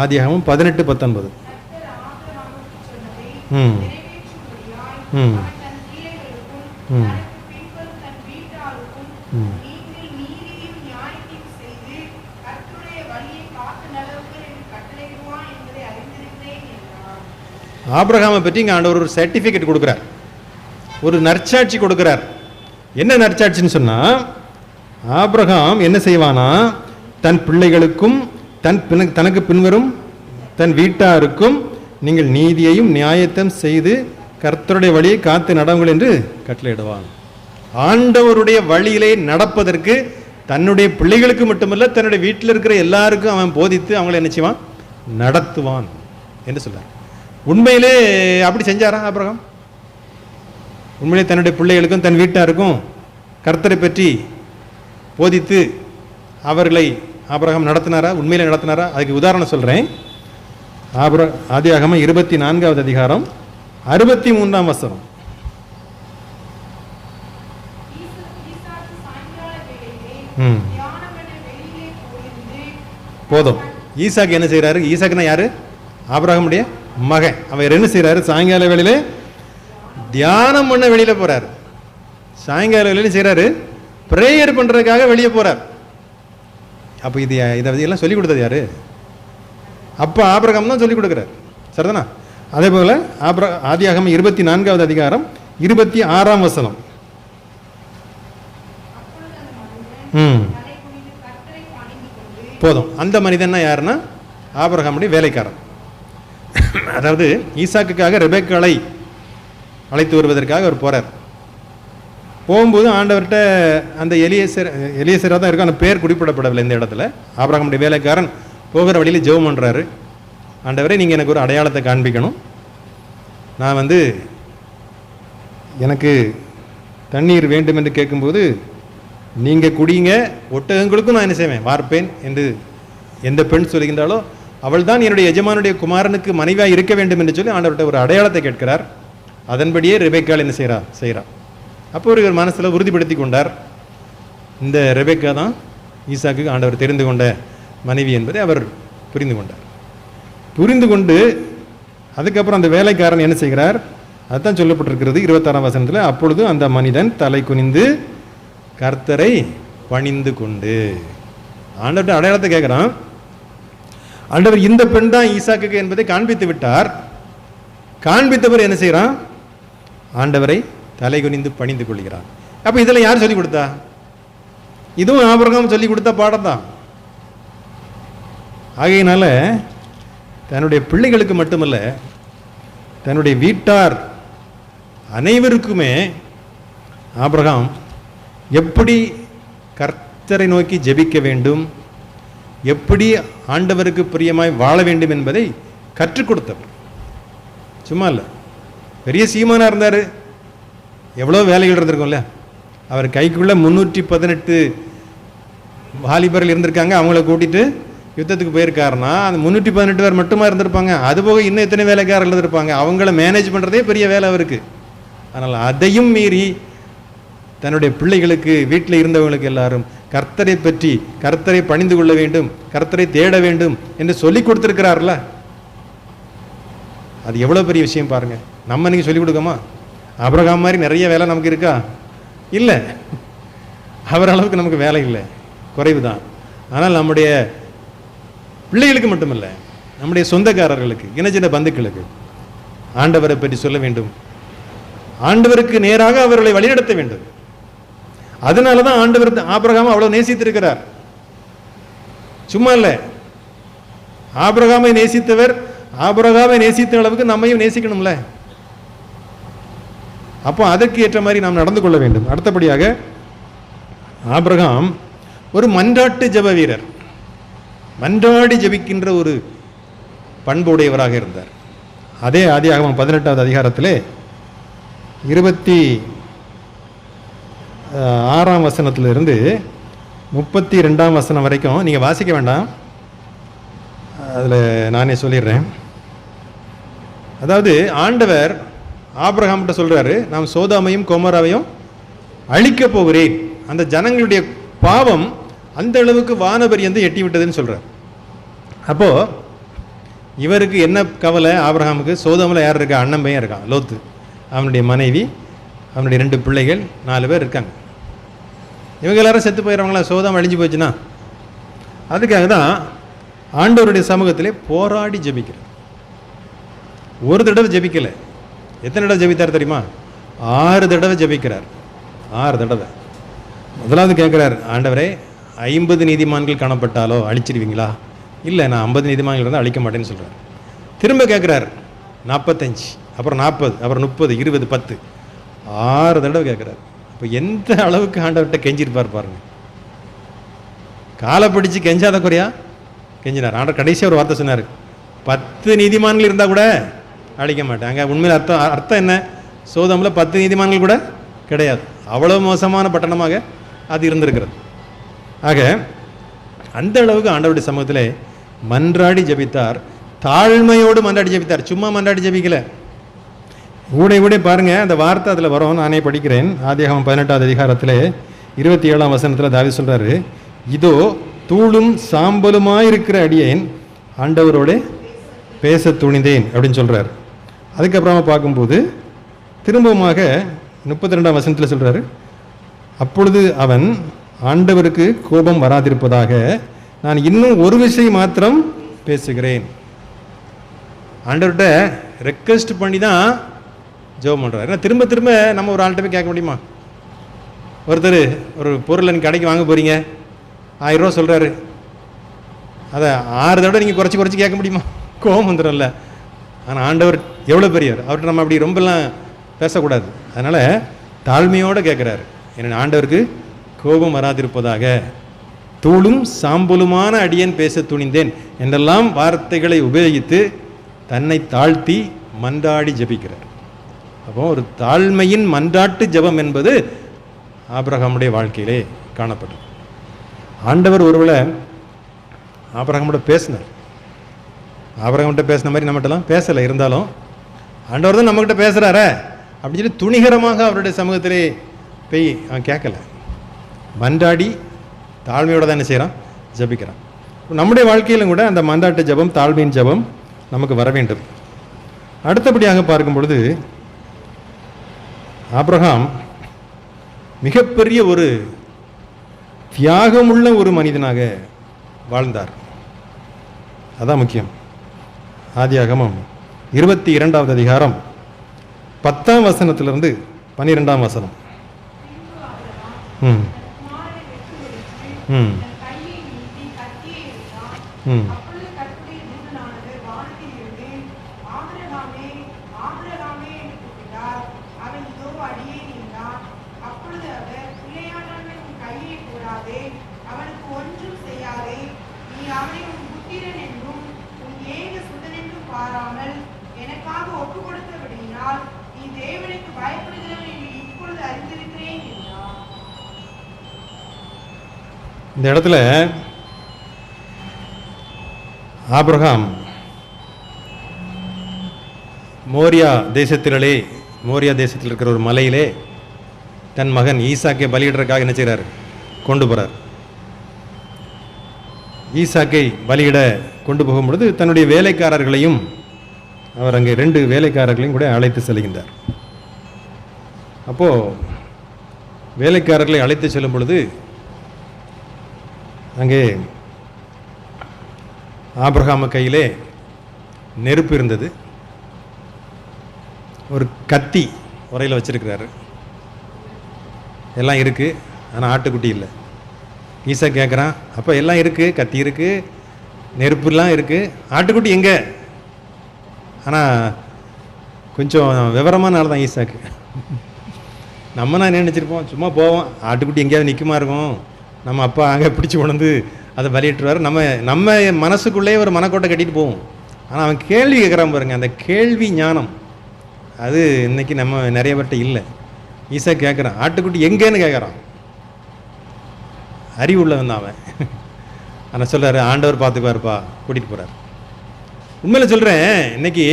Speaker 2: ஆதியாகமம் 18:19. ம் ம் ம் ம் ஆபிரகாமை பற்றி இங்கே ஆண்டவர் ஒரு சர்டிஃபிகேட் கொடுக்குறார், ஒரு நற்சாட்சி கொடுக்குறார். என்ன நற்சாட்சின்னு சொன்னால், ஆபிரகாம் என்ன செய்வானா, தன் பிள்ளைகளுக்கும் தனக்கு பின்வரும் தன் வீட்டாருக்கும் நீங்கள் நீதியையும் நியாயத்தையும் செய்து கர்த்தருடைய வழியை காத்து நடவுங்கள் என்று கட்டளையிடுவான். ஆண்டவருடைய வழியிலே நடப்பதற்கு தன்னுடைய பிள்ளைகளுக்கு மட்டுமல்ல, தன்னுடைய வீட்டில் இருக்கிற எல்லாருக்கும் அவன் போதித்து அவங்களை என்ன செய்வான், நடத்துவான் என்று சொல்றார். உண்மையிலே அப்படி செஞ்சாரா ஆபிரகாம்? உண்மையிலே தன்னுடைய பிள்ளைகளுக்கும் தன் வீட்டாருக்கும் கர்த்தரை பற்றி போதித்து அவர்களை ஆபிரகாம் நடத்தினாரா? உண்மையிலே நடத்தினாரா? அதுக்கு உதாரணம் சொல்கிறேன். ஆதியாகமம் 24வது அதிகாரம் 63ஆம் வசனம். போதும். ஈசாக்கு என்ன செய்கிறாரு? ஈசாக்குனா யாரு? ஆபிரகாமுடைய மகன். அவர் என்ன செய்கிறாரு? சாயங்கால வேளையிலே தியானம் பண்ண வெளியில் போகிறார். சாயங்கால வேளையில செய்கிறாரு, ப்ரேயர் பண்ணுறதுக்காக வெளியே போகிறார். அப்போ இதெல்லாம் சொல்லிக் கொடுத்தது யாரு? அப்போ ஆபிரகாம் தான் சொல்லிக் கொடுக்குறார். சரிதானா? அதே போல் ஆதியாகமம் 24வது அதிகாரம் 26ஆம் வசனம். போதும். அந்த மனிதன்னா யாருன்னா ஆபிரகாமுடைய வேலைக்காரன். அதாவது ஈசாக்குக்காக ரெபெக்காளை அழைத்து வருவதற்காக அவர் போகிறார். போகும்போது ஆண்டவர்கிட்ட அந்த எலியேசராக தான் இருக்கும், அந்த பேர் குறிப்பிடப்படவில்லை இந்த இடத்துல. ஆபிரகாமுடைய வேலைக்காரன் போகிற வழியில் ஜெபம் பண்ணுறாரு, ஆண்டவரே நீங்கள் எனக்கு ஒரு அடையாளத்தை காண்பிக்கணும், நான் எனக்கு தண்ணீர் வேண்டும் என்று கேட்கும்போது நீங்கள் குடிங்க, ஒட்டகங்களுக்கும் நான் என்ன செய்வேன் வார்ப்பேன் என்று எந்த பெண் சொல்கின்றாலோ அவள் தான் என்னுடைய எஜமானுடைய குமாரனுக்கு மனைவியாக இருக்க வேண்டும் என்று சொல்லி ஆண்டவர்கிட்ட ஒரு அடையாளத்தை கேட்கிறார். அதன்படியே ரெபெக்காள் என்ன செய்கிறார். அப்போ ஒரு மனசில் உறுதிப்படுத்தி கொண்டார், இந்த ரெபெக்கா தான் ஈசாக்கு ஆண்டவர் தெரிந்து கொண்ட மனைவி என்பதை அவர் புரிந்து கொண்டார். புரிந்து கொண்டு அதுக்கப்புறம் அந்த வேலைக்காரன் என்ன செய்கிறார், அதுதான் சொல்லப்பட்டிருக்கிறது 26ஆம் வசனத்தில், அப்பொழுது அந்த மனிதன் தலை குனிந்து கர்த்தரை பணிந்து கொண்டு. ஆண்டவர்கிட்ட அடையாளத்தை கேட்குறான். ஆண்டவர் இந்த பெண் தான் ஈசாக்கு என்பதை காண்பித்து விட்டார். காண்பித்தவர் என்ன செய்கிறான், ஆண்டவரை தலை குனிந்து பணிந்து கொள்கிறான். அப்போ இதெல்லாம் யார் சொல்லிக் கொடுத்தா? இதுவும் ஆபிரகாம் சொல்லிக் கொடுத்த பாடம் தான். ஆகையினால தன்னுடைய பிள்ளைகளுக்கு மட்டுமல்ல, தன்னுடைய வீட்டார் அனைவருக்குமே ஆபிரகாம் எப்படி கர்த்தரை நோக்கி ஜெபிக்க வேண்டும், எப்படி ஆண்டவருக்கு பிரியமாய் வாழ வேண்டும் என்பதை கற்றுக் கொடுத்தவர். சும்மா இல்லை, பெரிய சீமானாக இருந்தார், எவ்வளோ வேலைகள் இருந்திருக்கும்ல. அவர் கைக்குள்ளே 318 வாலிபர்கள் இருந்திருக்காங்க, அவங்கள கூட்டிகிட்டு யுத்தத்துக்கு போயிருக்காருன்னா அந்த 318 பேர் மட்டுமா இருந்திருப்பாங்க, அதுபோக இன்னும் எத்தனை வேலைக்காரர்கள் இருந்திருப்பாங்க, அவங்கள மேனேஜ் பண்ணுறதே பெரிய வேலை அவருக்கு. அதனால் அதையும் மீறி தன்னுடைய பிள்ளைகளுக்கு, வீட்டில் இருந்தவங்களுக்கு எல்லாரும் கர்த்தரை பற்றி, கர்த்தரை பணிந்து கொள்ள வேண்டும், கர்த்தரை தேட வேண்டும் என்று சொல்லி கொடுத்துருக்கிறார்ல. அது எவ்வளோ பெரிய விஷயம் பாருங்கள். நம்ம நீங்கள் சொல்லிக் கொடுக்கோமா? ஆபிரகாம் மாதிரி நிறைய வேலை நமக்கு இருக்கா? இல்லை, அவர் அளவுக்கு நமக்கு வேலை இல்லை, குறைவு தான். ஆனால் நம்முடைய பிள்ளைகளுக்கு மட்டுமல்ல, நம்முடைய சொந்தக்காரர்களுக்கு, இனச்சின பந்துக்களுக்கு ஆண்டவரை பற்றி சொல்ல வேண்டும், ஆண்டவருக்கு நேராக அவர்களை வழிநடத்த வேண்டும். அதனால தான் ஆண்டவர் ஆபிரகாமை அவ்வளோ நேசித்திருக்கிறார். சும்மா இல்லை, ஆபிரகாமை நேசித்தவர் ஆபிரகாமை நேசித்த அளவுக்கு நம்மையும் நேசிக்கணும்ல. அப்போ அதற்கு ஏற்ற மாதிரி நாம் நடந்து கொள்ள வேண்டும். அடுத்தபடியாக ஆபிரகாம் ஒரு மன்றாட்டு ஜெப வீரர், மன்றாடி ஜெபிக்கின்ற ஒரு பண்புடையவராக இருந்தார். அதே ஆதியாகமம் 18வது அதிகாரத்திலே 26ஆம் வசனத்திலிருந்து 32ஆம் வசனம் வரைக்கும் நீங்கள் வாசிக்க வேண்டாம், அதில் நானே சொல்லிடுறேன். அதாவது ஆண்டவர் ஆபிரகாம்கிட்ட சொல்கிறாரு, நான் சோதோமையும் கொமோராவையும் அழிக்க போகிறேன், அந்த ஜனங்களுடைய பாவம் அந்த அளவுக்கு வானபரியந்து எட்டி விட்டதுன்னு சொல்கிறார். அப்போது இவருக்கு என்ன கவலை ஆபிரகாமுக்கு? சோதோமில் யார் இருக்கா? அண்ணன் பையன் இருக்கான் லோத்து, அவனுடைய மனைவி, அவனுடைய 2 பிள்ளைகள், 4 பேர் இருக்காங்க. இவங்க எல்லாரும் செத்து போயிடுறவங்களா? சோதோம் அழிஞ்சு போச்சுன்னா. அதுக்காக தான் ஆண்டவருடைய சமூகத்திலே போராடி ஜெபிக்கிறார். ஒரு தடவை ஜெபிக்கலை, எத்தனை தடவை ஜெபித்தார் தெரியுமா? 6 தடவை ஜெபிக்கிறார். 6 தடவை. முதலாவது கேட்குறார், ஆண்டவரே 50 நீதிமான்கள் காணப்பட்டாலோ அழிச்சிருவீங்களா? இல்லை, நான் 50 நீதிமான்கள் இருந்தால் அழிக்க மாட்டேன்னு சொல்கிறார். திரும்ப கேட்குறார் 45, அப்புறம் 40, அப்புறம் 30, 20, 10, 6 தடவை கேட்குறாரு. இப்போ எந்த அளவுக்கு ஆண்டவர்கிட்ட கெஞ்சிருப்பார் பாருங்க. காலை பிடிச்சி கெஞ்சாத குறையா கெஞ்சினார். ஆண்டவர் கடைசியாக ஒரு வார்த்தை சொன்னார், 10 நீதிமான்கள் இருந்தால் கூட அழிக்க மாட்டேன். அங்கே உண்மையில் அர்த்தம் என்ன? சோதோமில் 10 நீதிமான்கள் கூட கிடையாது. அவ்வளோ மோசமான பட்டணமாக அது இருந்திருக்கிறது. ஆக அந்த அளவுக்கு ஆண்டவருடைய சமூகத்தில் மன்றாடி ஜெபித்தார், தாழ்மையோடு மன்றாடி ஜெபித்தார். சும்மா மன்றாடி ஜெபிக்கல, ஊடே பாருங்க, அந்த வார்த்தை அதில் வரும், நானே படிக்கிறேன். ஆதியாகமம் 18வது அதிகாரத்தில் 27ஆம் வசனத்தில் தாவீது சொல்கிறாரு, இதோ தூளும் சாம்பலுமாயிருக்கிற அடியேன் ஆண்டவரோட பேச துணிந்தேன் அப்படின்னு சொல்கிறார். அதுக்கப்புறமா பார்க்கும்போது திரும்பவுமாக 32ஆம் வசனத்தில் சொல்கிறாரு, அப்பொழுது அவன் ஆண்டவருக்கு கோபம் வராதிருப்பதாக நான் இன்னும் ஒரு விஷயம் மாத்திரம் பேசுகிறேன். ஆண்டவர்கிட்ட ரெக்வெஸ்ட் பண்ணி தான் ஜெபம் பண்ணுறாரு. ஏன்னா திரும்ப திரும்ப நம்ம ஒரு ஆள்கிட்ட போய் கேட்க முடியுமா? ஒருத்தர் ஒரு பொருள் எனக்கு கடைக்கு வாங்க போகிறீங்க, 1000 ரூபா சொல்கிறாரு, அதை 6 தடவை நீங்கள் குறைச்சி கேட்க முடியுமா? கோபம் வந்துடும்ல. ஆனால் ஆண்டவர் எவ்வளோ பெரியவர், அவர்கிட்ட நம்ம அப்படி ரொம்பலாம் பேசக்கூடாது. அதனால் தாழ்மையோடு கேட்குறாரு, என்ன ஆண்டவருக்கு கோபம் வராதிருப்பதாக, தூளும் சாம்பலுமான அடியேன் பேச துணிந்தேன் என்றெல்லாம் வார்த்தைகளை உபயோகித்து தன்னை தாழ்த்தி மன்றாடி ஜெபிக்கிறார். அப்போ ஒரு தாழ்மையின் மன்றாட்டு ஜெபம் என்பது ஆபிரகாமுடைய வாழ்க்கையிலே காணப்படும். ஆண்டவர் ஒருவேளை ஆபிரகாமோட பேசினார், ஆபிரகாம்கிட்ட பேசின மாதிரி நம்மகிட்டலாம் பேசலை, இருந்தாலும் ஆண்டவர் தான் நம்மகிட்ட பேசுகிறாரே அப்படின்னு சொல்லி துணிகரமாக அவருடைய சமூகத்திலே போய் அவன் கேட்கல, மன்றாடி தாழ்மையோடு தான் என்ன செய்கிறான், ஜபிக்கிறான். நம்முடைய வாழ்க்கையிலும் கூட அந்த மன்றாட்டு ஜபம், தாழ்மையின் ஜபம் நமக்கு வர வேண்டும். அடுத்தபடியாக பார்க்கும் பொழுது ஆபிரகாம் மிகப்பெரிய ஒரு தியாகமுள்ள ஒரு மனிதனாக வாழ்ந்தார். அதான் முக்கியம். ஆதியாகமம் 22வது அதிகாரம் 10ஆம் வசனத்திலிருந்து 12ஆம் வசனம். ம் ம் ம் இந்த இடத்துல ஆபிரகாம் மோரியா தேசத்திலே, மோரியா தேசத்தில் இருக்கிற ஒரு மலையிலே தன் மகன் ஈசாக்கை பலியிடுறதுக்காக என்ன செய்கிறார், கொண்டு போகிறார். ஈசாக்கை பலியிட கொண்டு போகும் பொழுது தன்னுடைய வேலைக்காரர்களையும் அவர் அங்கே 2 வேலைக்காரர்களையும் கூட அழைத்து செல்கின்றார். அப்போது வேலைக்காரர்களை அழைத்து செல்லும் பொழுது அங்கே ஆபிரகாம கையிலே நெருப்பு இருந்தது, ஒரு கத்தி உரையில் வச்சிருக்கிறாரு, எல்லாம் இருக்குது, ஆனால் ஆட்டுக்குட்டி இல்லை. ஈசா கேட்குறான், அப்போ எல்லாம் இருக்குது, கத்தி இருக்குது, நெருப்புலாம் இருக்குது, ஆட்டுக்குட்டி எங்கே? ஆனால் கொஞ்சம் விவரமான ஆள் தான் ஈசாக்கு. நம்ம நான் நினச்சிருப்போம், சும்மா போவோம், ஆட்டுக்குட்டி எங்கேயாவது நிற்குமா இருக்கும், நம்ம அப்பா அங்கே பிடிச்சி கொண்டு அதை பலியிட்டுருவார், நம்ம மனசுக்குள்ளேயே ஒரு மனக்கோட்டை கட்டிட்டு போவோம். ஆனால் அவன் கேள்வி கேட்குறான் பாருங்க, அந்த கேள்வி ஞானம் அது இன்னைக்கு நம்ம நிறைய பேர்ட்ட இல்லை. ஈசா கேட்குறான், ஆட்டுக்குட்டி எங்கேன்னு கேட்குறான், அறிவு உள்ளவன் தான் அவன். ஆனால் சொல்கிறாரு, ஆண்டவர் பார்த்துக்குவாருப்பா, கூட்டிகிட்டு போகிறார். உண்மையில் சொல்கிறேன், இன்னைக்கு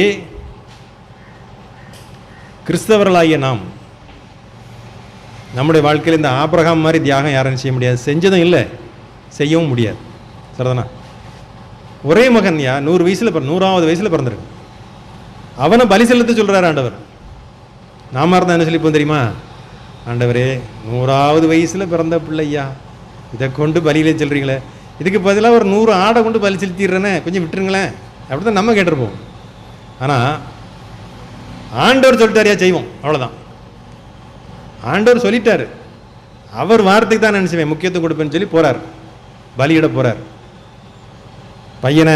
Speaker 2: கிறிஸ்தவர்களாகிய நாம் நம்முடைய வாழ்க்கையில் இந்த ஆபிரகாம் மாதிரி தியாகம் யாரும் செய்ய முடியாது, செஞ்சதும் இல்லை, செய்யவும் முடியாது. சரிதானா? ஒரே மகன் 100 வயசில் 100வது வயசில் பிறந்திருக்கு, அவனை பலி செலுத்த சொல்கிறார் ஆண்டவர். நாம இருந்தால் என்ன சொல்லிப்போம் தெரியுமா, ஆண்டவரே 100வது வயசில் பிறந்த பிள்ளையா, இதை கொண்டு பலியிலே சொல்கிறீங்களே, இதுக்கு பதிலாக ஒரு 100 ஆடை கொண்டு பலி செலுத்திடுறேனே, கொஞ்சம் விட்டுருங்களேன், அப்படி தான் நம்ம கேட்டிருப்போம். ஆனால் ஆண்டவர் சொல்லிட்டாரியா, செய்வோம், அவ்வளோதான். ஆண்டவர் சொல்லிட்டாரு, அவர் வார்த்தைக்கு தான் நினைச்சுவேன் முக்கியத்துவம் கொடுப்பேன்னு சொல்லி போறார், பலியிட போறார். பையனை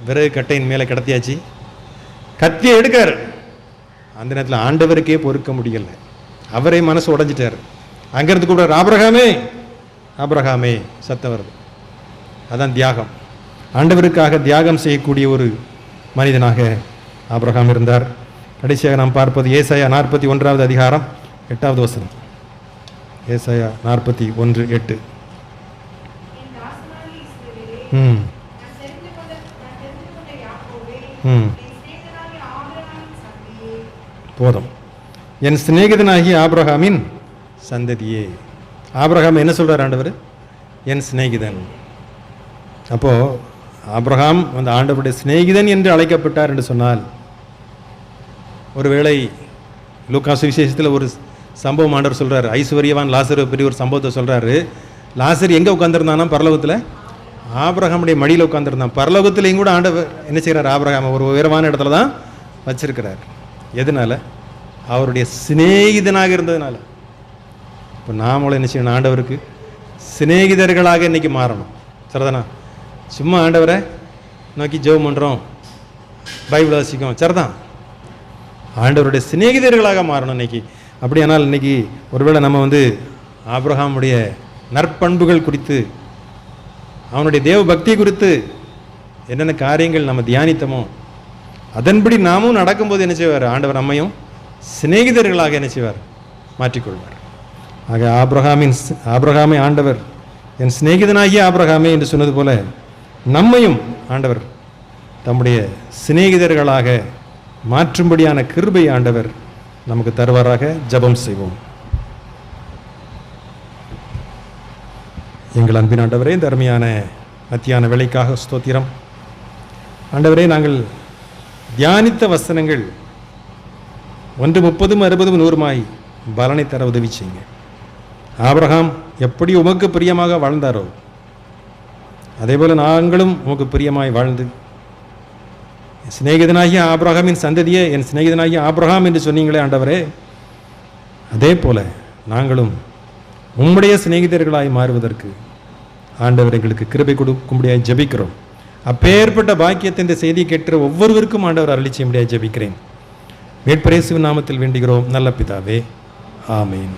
Speaker 2: விறகு கட்டையின் மேலே கிடத்தியாச்சு, கத்தியை எடுக்காரு. அந்த நேரத்தில் ஆண்டவருக்கே பொறுக்க முடியல, அவரே மனசு உடைஞ்சிட்டார். அங்கிருந்து கூப்பிடுறார், ஆபிரகாமே ஆபிரகாமே, சத்தம் வருது. அதான் தியாகம். ஆண்டவருக்காக தியாகம் செய்யக்கூடிய ஒரு மனிதனாக ஆபிரகாம் இருந்தார். கடைசியாக நாம் பார்ப்பது ஏசாயா 41வது அதிகாரம் 8வது வசனம். ஏசாயா 41:8. போதும். என் சிநேகிதனாகிய ஆபிரகாமின் சந்ததியே. ஆபிரகாம் என்ன சொல்றார் ஆண்டவர்? என் சிநேகிதன். அப்போ ஆபிரகாம் அந்த ஆண்டவருடைய சிநேகிதன் என்று அழைக்கப்பட்டார் என்று சொன்னால், ஒருவேளை லூக்கா சுவிசேஷத்தில் ஒரு சம்பவம் ஆண்டவர் சொல்றாரு, ஐஸ்வர்யவான் லாசரை பற்றி ஒரு சம்பவத்தை சொல்றாரு. லாசர் எங்கே உட்காந்துருந்தானா? பரலோகத்தில் ஆபிரகாமுடைய மடியில் உட்காந்துருந்தான். பரலோகத்திலையும் கூட ஆண்டவர் என்ன செய்கிறார்? ஆபிரகாம் ஒரு உயரமான இடத்துல தான் வச்சிருக்கிறார். எதனால? அவருடைய சிநேகிதனாக இருந்ததுனால. இப்போ நாமளும் என்ன செய்யணும்? ஆண்டவருக்கு சிநேகிதர்களாக இன்னைக்கு மாறணும். சரிதானா? சும்மா ஆண்டவரை நோக்கி ஜெபம் பண்ணுறோம், பைபிள் வாசிக்கும், சரிதான். ஆண்டவருடைய சிநேகிதர்களாக மாறணும் இன்னைக்கு. அப்படியானால் இன்னைக்கு ஒருவேளை நம்ம ஆபிரகாமுடைய நற்பண்புகள் குறித்து, அவனுடைய தேவ பக்தி குறித்து என்னென்ன காரியங்கள் நம்ம தியானித்தோமோ அதன்படி நாமும் நடக்கும்போது என்ன செய்வார்? ஆண்டவர் நம்மையும் சிநேகிதர்களாக என்ன செய்வார்? மாற்றிக்கொள்வார். ஆக ஆபிரகாமை ஆண்டவர் என் சிநேகிதனாகிய ஆபிரகாமே என்று சொன்னது போல நம்மையும் ஆண்டவர் தம்முடைய சிநேகிதர்களாக மாற்றும்படியான கிருபை ஆண்டவர் நமக்கு தருவாராக. ஜெபம் செய்வோம். எங்கள் அன்பின் ஆண்டவரே, இந்த அருமையான மத்தியான வேளைக்காக ஸ்தோத்திரம். ஆண்டவரே, நாங்கள் தியானித்த வசனங்கள் 1 30 60 100 பலனை தர உதவி செய்யுங்க. ஆபிரகாம் எப்படி உமக்கு பிரியமாக வாழ்ந்தாரோ அதேபோல நாங்களும் உமக்கு பிரியமாய் வாழ்ந்து சிநேகிதனாகிய ஆபிரகாமின் சந்ததியே என் சிநேகிதனாகிய ஆபிரகாம் என்று சொன்னீங்களே ஆண்டவரே, அதே போல நாங்களும் உம்முடைய சிநேகிதர்களாய் மாறுவதற்கு ஆண்டவர் எங்களுக்கு கிருபை கொடுக்கும்படியாய் ஜெபிக்கிறோம். அப்பேற்பட்ட பாக்கியத்தை இந்த செய்தியை கேட்கிற ஒவ்வொருவருக்கும் ஆண்டவர் அருளி செய்யும்படியாய் ஜெபிக்கிறேன். மீட்பர் இயேசுவின் நாமத்தில் வேண்டுகிறோம் நல்ல பிதாவே, ஆமேன்.